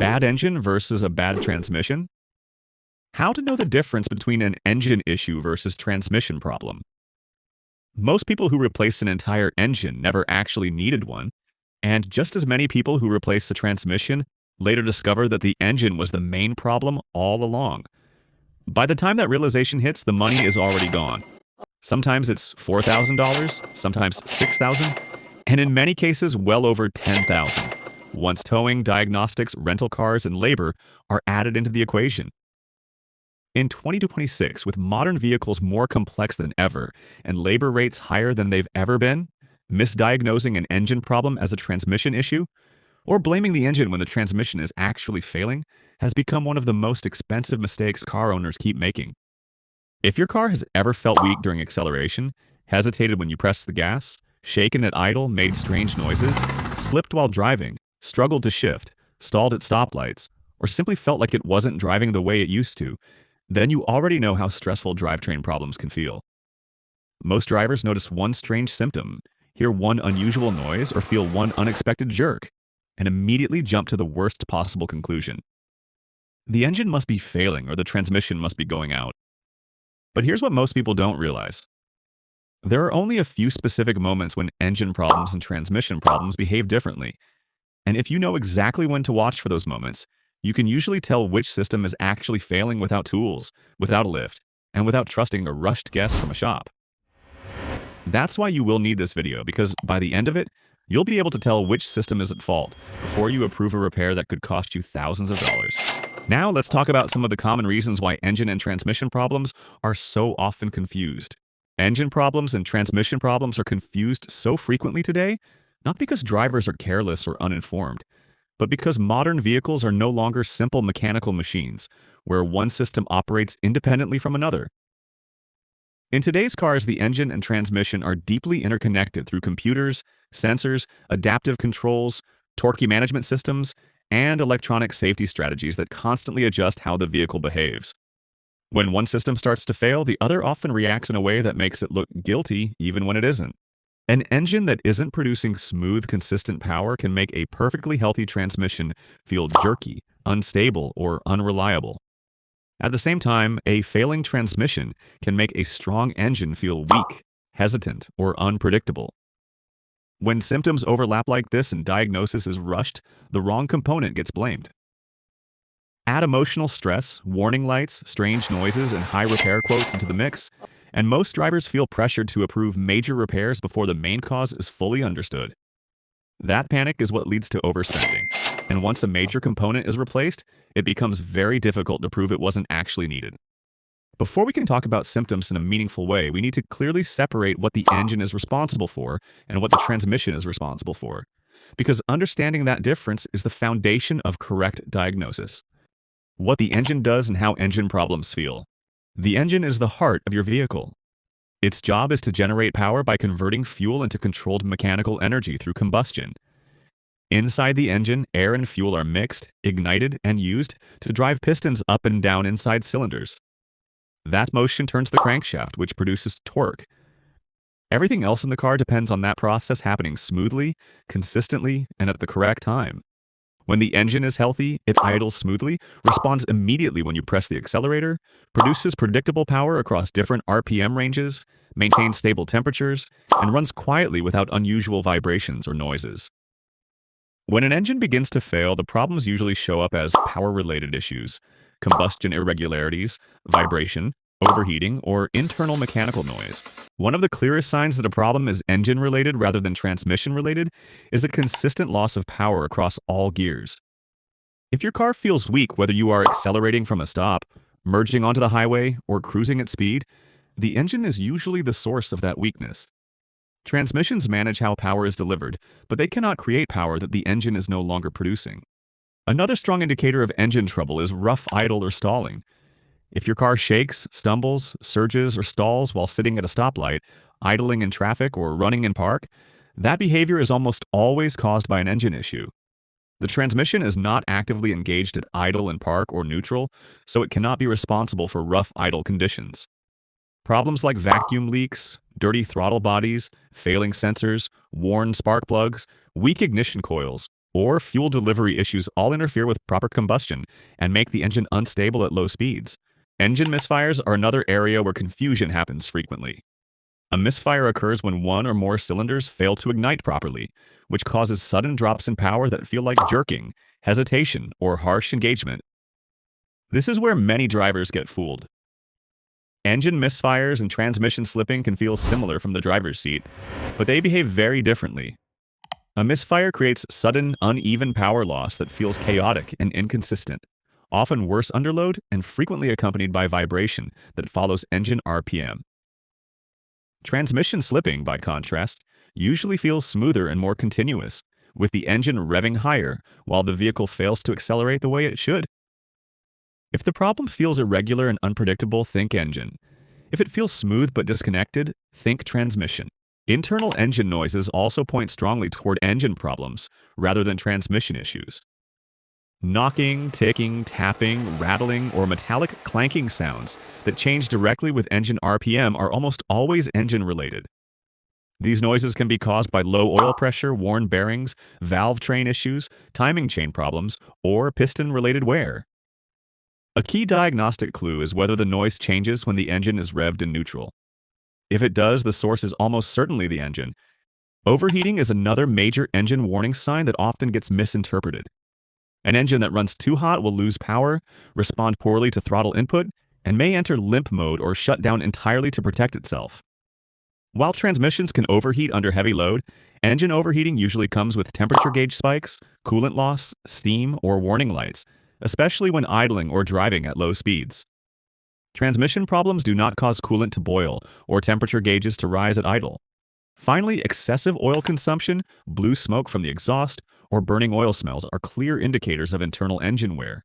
Bad engine versus a bad transmission? How to know the difference between an engine issue versus transmission problem. Most people who replace an entire engine never actually needed one, and just as many people who replace the transmission later discover that the engine was the main problem all along. By the time that realization hits, the money is already gone. Sometimes it's $4,000, sometimes $6,000, and in many cases well over $10,000. Once towing, diagnostics, rental cars, and labor are added into the equation. In 2026, with modern vehicles more complex than ever and labor rates higher than they've ever been, misdiagnosing an engine problem as a transmission issue, or blaming the engine when the transmission is actually failing, has become one of the most expensive mistakes car owners keep making. If your car has ever felt weak during acceleration, hesitated when you pressed the gas, shaken at idle, made strange noises, slipped while driving, struggled to shift, stalled at stoplights, or simply felt like it wasn't driving the way it used to, then you already know how stressful drivetrain problems can feel. Most drivers notice one strange symptom, hear one unusual noise, or feel one unexpected jerk, and immediately jump to the worst possible conclusion. The engine must be failing or the transmission must be going out. But here's what most people don't realize. There are only a few specific moments when engine problems and transmission problems behave differently. And if you know exactly when to watch for those moments, you can usually tell which system is actually failing without tools, without a lift, and without trusting a rushed guess from a shop. That's why you will need this video, because by the end of it, you'll be able to tell which system is at fault before you approve a repair that could cost you thousands of dollars. Now let's talk about some of the common reasons why engine and transmission problems are so often confused. Engine problems and transmission problems are confused so frequently today, not because drivers are careless or uninformed, but because modern vehicles are no longer simple mechanical machines, where one system operates independently from another. In today's cars, the engine and transmission are deeply interconnected through computers, sensors, adaptive controls, torque management systems, and electronic safety strategies that constantly adjust how the vehicle behaves. When one system starts to fail, the other often reacts in a way that makes it look guilty even when it isn't. An engine that isn't producing smooth, consistent power can make a perfectly healthy transmission feel jerky, unstable, or unreliable. At the same time, a failing transmission can make a strong engine feel weak, hesitant, or unpredictable. When symptoms overlap like this and diagnosis is rushed, the wrong component gets blamed. Add emotional stress, warning lights, strange noises, and high repair quotes into the mix, and most drivers feel pressured to approve major repairs before the main cause is fully understood. That panic is what leads to overspending, and once a major component is replaced, it becomes very difficult to prove it wasn't actually needed. Before we can talk about symptoms in a meaningful way, we need to clearly separate what the engine is responsible for and what the transmission is responsible for, because understanding that difference is the foundation of correct diagnosis. What the engine does and how engine problems feel. The engine is the heart of your vehicle. Its job is to generate power by converting fuel into controlled mechanical energy through combustion. Inside the engine, air and fuel are mixed, ignited, and used to drive pistons up and down inside cylinders. That motion turns the crankshaft, which produces torque. Everything else in the car depends on that process happening smoothly, consistently, and at the correct time. When the engine is healthy, it idles smoothly, responds immediately when you press the accelerator, produces predictable power across different RPM ranges, maintains stable temperatures, and runs quietly without unusual vibrations or noises. When an engine begins to fail, the problems usually show up as power-related issues, combustion irregularities, vibration, overheating, or internal mechanical noise. One of the clearest signs that a problem is engine-related rather than transmission-related is a consistent loss of power across all gears. If your car feels weak, whether you are accelerating from a stop, merging onto the highway, or cruising at speed, the engine is usually the source of that weakness. Transmissions manage how power is delivered, but they cannot create power that the engine is no longer producing. Another strong indicator of engine trouble is rough idle or stalling. If your car shakes, stumbles, surges, or stalls while sitting at a stoplight, idling in traffic, or running in park, that behavior is almost always caused by an engine issue. The transmission is not actively engaged at idle in park or neutral, so it cannot be responsible for rough idle conditions. Problems like vacuum leaks, dirty throttle bodies, failing sensors, worn spark plugs, weak ignition coils, or fuel delivery issues all interfere with proper combustion and make the engine unstable at low speeds. Engine misfires are another area where confusion happens frequently. A misfire occurs when one or more cylinders fail to ignite properly, which causes sudden drops in power that feel like jerking, hesitation, or harsh engagement. This is where many drivers get fooled. Engine misfires and transmission slipping can feel similar from the driver's seat, but they behave very differently. A misfire creates sudden, uneven power loss that feels chaotic and inconsistent, often worse under load and frequently accompanied by vibration that follows engine RPM. Transmission slipping, by contrast, usually feels smoother and more continuous, with the engine revving higher while the vehicle fails to accelerate the way it should. If the problem feels irregular and unpredictable, think engine. If it feels smooth but disconnected, think transmission. Internal engine noises also point strongly toward engine problems rather than transmission issues. Knocking, ticking, tapping, rattling, or metallic clanking sounds that change directly with engine RPM are almost always engine-related. These noises can be caused by low oil pressure, worn bearings, valve train issues, timing chain problems, or piston-related wear. A key diagnostic clue is whether the noise changes when the engine is revved in neutral. If it does, the source is almost certainly the engine. Overheating is another major engine warning sign that often gets misinterpreted. An engine that runs too hot will lose power, respond poorly to throttle input, and may enter limp mode or shut down entirely to protect itself. While transmissions can overheat under heavy load, engine overheating usually comes with temperature gauge spikes, coolant loss, steam, or warning lights, especially when idling or driving at low speeds. Transmission problems do not cause coolant to boil or temperature gauges to rise at idle. Finally, excessive oil consumption, blue smoke from the exhaust, or burning oil smells are clear indicators of internal engine wear.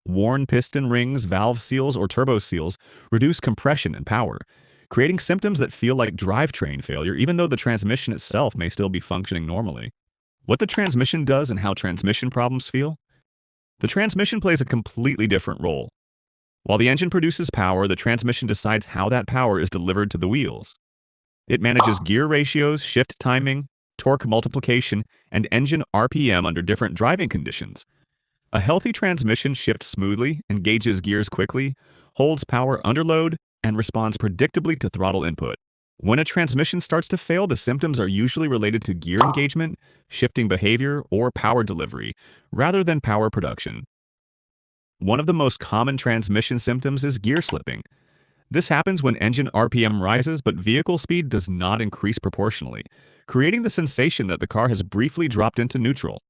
Worn piston rings, valve seals, or turbo seals reduce compression and power, creating symptoms that feel like drivetrain failure even though the transmission itself may still be functioning normally. What the transmission does and how transmission problems feel? The transmission plays a completely different role. While the engine produces power, the transmission decides how that power is delivered to the wheels. It manages gear ratios, shift timing, torque multiplication, and engine RPM under different driving conditions. A healthy transmission shifts smoothly, engages gears quickly, holds power under load, and responds predictably to throttle input. When a transmission starts to fail, the symptoms are usually related to gear engagement, shifting behavior, or power delivery, rather than power production. One of the most common transmission symptoms is gear slipping. This happens when engine RPM rises but vehicle speed does not increase proportionally, creating the sensation that the car has briefly dropped into neutral.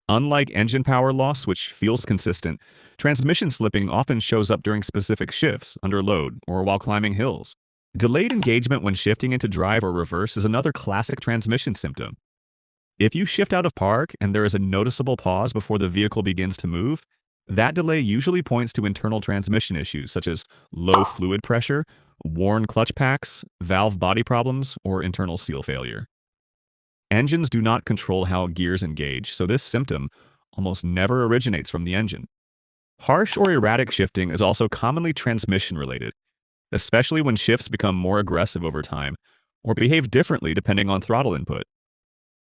Unlike engine power loss, which feels consistent, transmission slipping often shows up during specific shifts, under load, or while climbing hills. Delayed engagement when shifting into drive or reverse is another classic transmission symptom. If you shift out of park and there is a noticeable pause before the vehicle begins to move, that delay usually points to internal transmission issues such as low fluid pressure, worn clutch packs, valve body problems, or internal seal failure. Engines do not control how gears engage, so this symptom almost never originates from the engine. Harsh or erratic shifting is also commonly transmission-related, especially when shifts become more aggressive over time or behave differently depending on throttle input.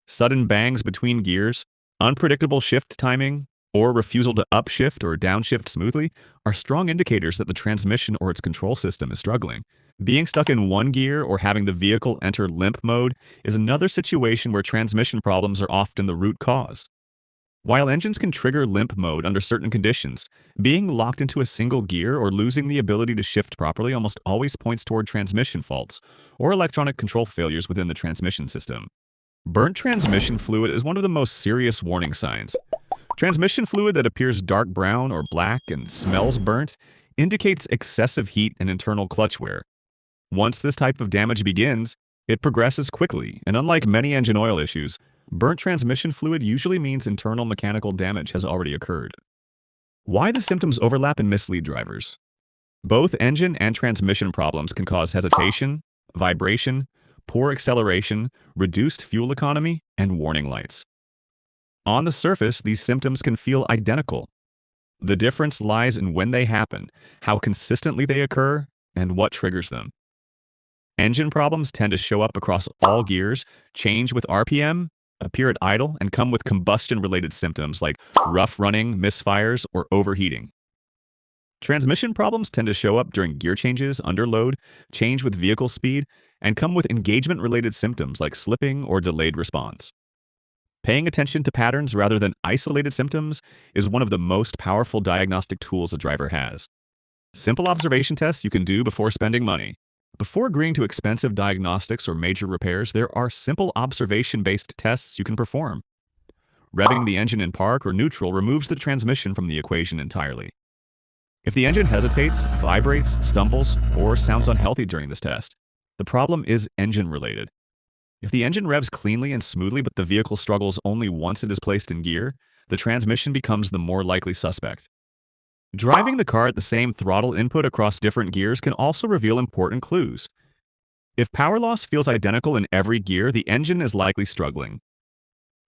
Sudden bangs between gears, unpredictable shift timing, or refusal to upshift or downshift smoothly are strong indicators that the transmission or its control system is struggling. Being stuck in one gear or having the vehicle enter limp mode is another situation where transmission problems are often the root cause. While engines can trigger limp mode under certain conditions, being locked into a single gear or losing the ability to shift properly almost always points toward transmission faults or electronic control failures within the transmission system. Burnt transmission fluid is one of the most serious warning signs. Transmission fluid that appears dark brown or black and smells burnt indicates excessive heat and internal clutch wear. Once this type of damage begins, it progresses quickly, and unlike many engine oil issues, burnt transmission fluid usually means internal mechanical damage has already occurred. Why the symptoms overlap and mislead drivers? Both engine and transmission problems can cause hesitation, vibration, poor acceleration, reduced fuel economy, and warning lights. On the surface, these symptoms can feel identical. The difference lies in when they happen, how consistently they occur, and what triggers them. Engine problems tend to show up across all gears, change with RPM, appear at idle, and come with combustion-related symptoms like rough running, misfires, or overheating. Transmission problems tend to show up during gear changes, under load, change with vehicle speed, and come with engagement-related symptoms like slipping or delayed response. Paying attention to patterns rather than isolated symptoms is one of the most powerful diagnostic tools a driver has. Simple observation tests you can do before spending money. Before agreeing to expensive diagnostics or major repairs, there are simple observation-based tests you can perform. Revving the engine in park or neutral removes the transmission from the equation entirely. If the engine hesitates, vibrates, stumbles, or sounds unhealthy during this test, the problem is engine-related. If the engine revs cleanly and smoothly but the vehicle struggles only once it is placed in gear, the transmission becomes the more likely suspect. Driving the car at the same throttle input across different gears can also reveal important clues. If power loss feels identical in every gear, the engine is likely struggling.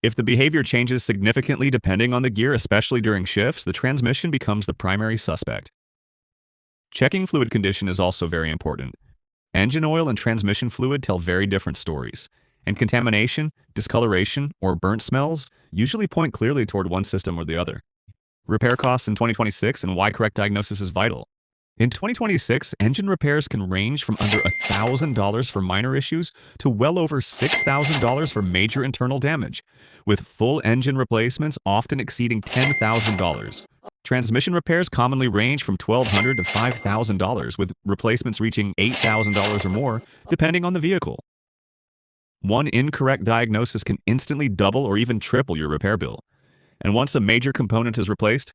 If the behavior changes significantly depending on the gear, especially during shifts, the transmission becomes the primary suspect. Checking fluid condition is also very important. Engine oil and transmission fluid tell very different stories, and contamination, discoloration, or burnt smells usually point clearly toward one system or the other. Repair costs in 2026 and why correct diagnosis is vital. In 2026, engine repairs can range from under $1,000 for minor issues to well over $6,000 for major internal damage, with full engine replacements often exceeding $10,000. Transmission repairs commonly range from $1,200 to $5,000, with replacements reaching $8,000 or more, depending on the vehicle. One incorrect diagnosis can instantly double or even triple your repair bill. And once a major component is replaced,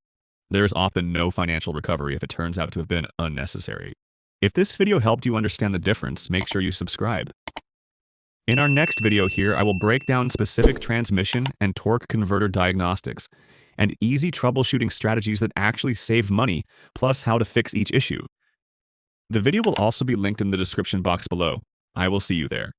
there is often no financial recovery if it turns out to have been unnecessary. If this video helped you understand the difference, make sure you subscribe. In our next video here, I will break down specific transmission and torque converter diagnostics and easy troubleshooting strategies that actually save money, plus how to fix each issue. The video will also be linked in the description box below. I will see you there.